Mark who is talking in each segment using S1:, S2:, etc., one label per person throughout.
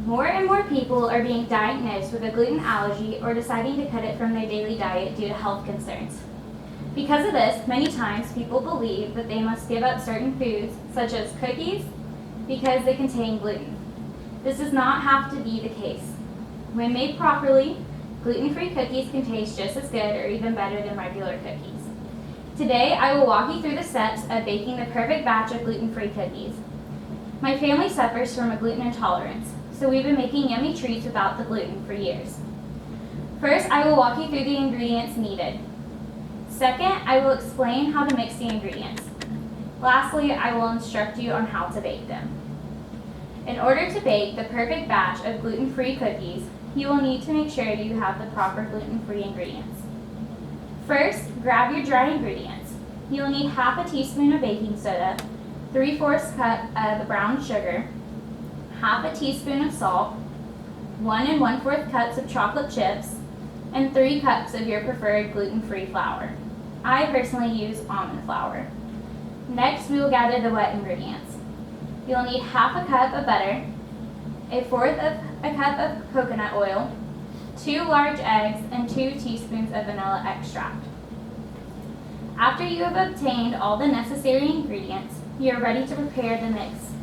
S1: More and more people are being diagnosed with a gluten allergy or deciding to cut it from their daily diet due to health concerns. Because of this, many times people believe that they must give up certain foods, such as cookies, because they contain gluten. This does not have to be the case. When made properly, gluten-free cookies can taste just as good or even better than regular cookies. Today, I will walk you through the steps of baking the perfect batch of gluten-free cookies. My family suffers from a gluten intolerance, so we've been making yummy treats without the gluten for years. First, I will walk you through the ingredients needed. Second, I will explain how to mix the ingredients. Lastly, I will instruct you on how to bake them. In order to bake the perfect batch of gluten-free cookies, you will need to make sure you have the proper gluten-free ingredients. First, grab your dry ingredients. You will need half a teaspoon of baking soda, 3/4 cup of brown sugar, half a teaspoon of salt, 1 1/4 cups of chocolate chips, and 3 cups of your preferred gluten-free flour. I personally use almond flour. Next, we will gather the wet ingredients. You'll need half a cup of butter, 1/4 of a cup of coconut oil, 2 large eggs, and 2 teaspoons of vanilla extract. After you have obtained all the necessary ingredients, you are ready to prepare the mix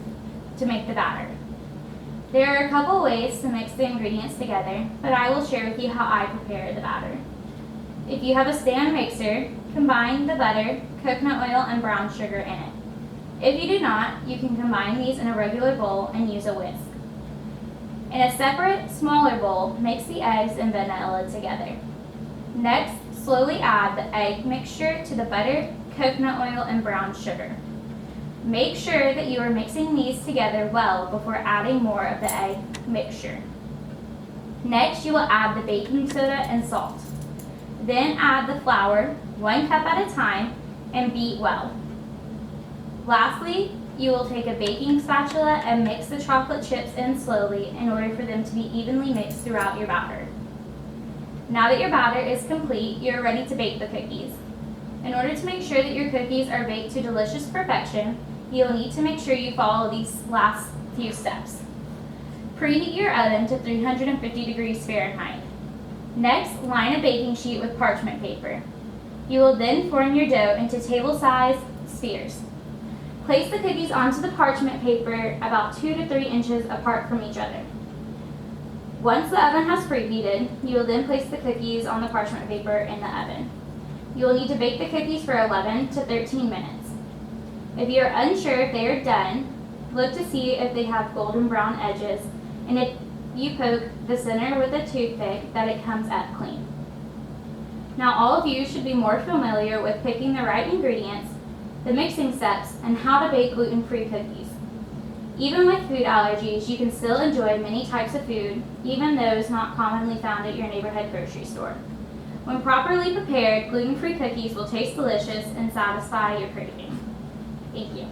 S1: to make the batter. There are a couple ways to mix the ingredients together, but I will share with you how I prepare the batter. If you have a stand mixer, combine the butter, coconut oil, and brown sugar in it. If you do not, you can combine these in a regular bowl and use a whisk. In a separate, smaller bowl, mix the eggs and vanilla together. Next, slowly add the egg mixture to the butter, coconut oil, and brown sugar. Make sure that you are mixing these together well before adding more of the egg mixture. Next, you will add the baking soda and salt. Then add the flour, 1 cup at a time, and beat well. Lastly, you will take a baking spatula and mix the chocolate chips in slowly in order for them to be evenly mixed throughout your batter. Now that your batter is complete, you are ready to bake the cookies. In order to make sure that your cookies are baked to delicious perfection, you will need to make sure you follow these last few steps. Preheat your oven to 350 degrees Fahrenheit. Next, line a baking sheet with parchment paper. You will then form your dough into table-sized spheres. Place the cookies onto the parchment paper about 2 to 3 inches apart from each other. Once the oven has preheated, you will then place the cookies on the parchment paper in the oven. You will need to bake the cookies for 11 to 13 minutes. If you are unsure if they are done, look to see if they have golden brown edges, and if you poke the center with a toothpick, that it comes up clean. Now all of you should be more familiar with picking the right ingredients, the mixing steps, and how to bake gluten-free cookies. Even with food allergies, you can still enjoy many types of food, even those not commonly found at your neighborhood grocery store. When properly prepared, gluten-free cookies will taste delicious and satisfy your craving. Thank you.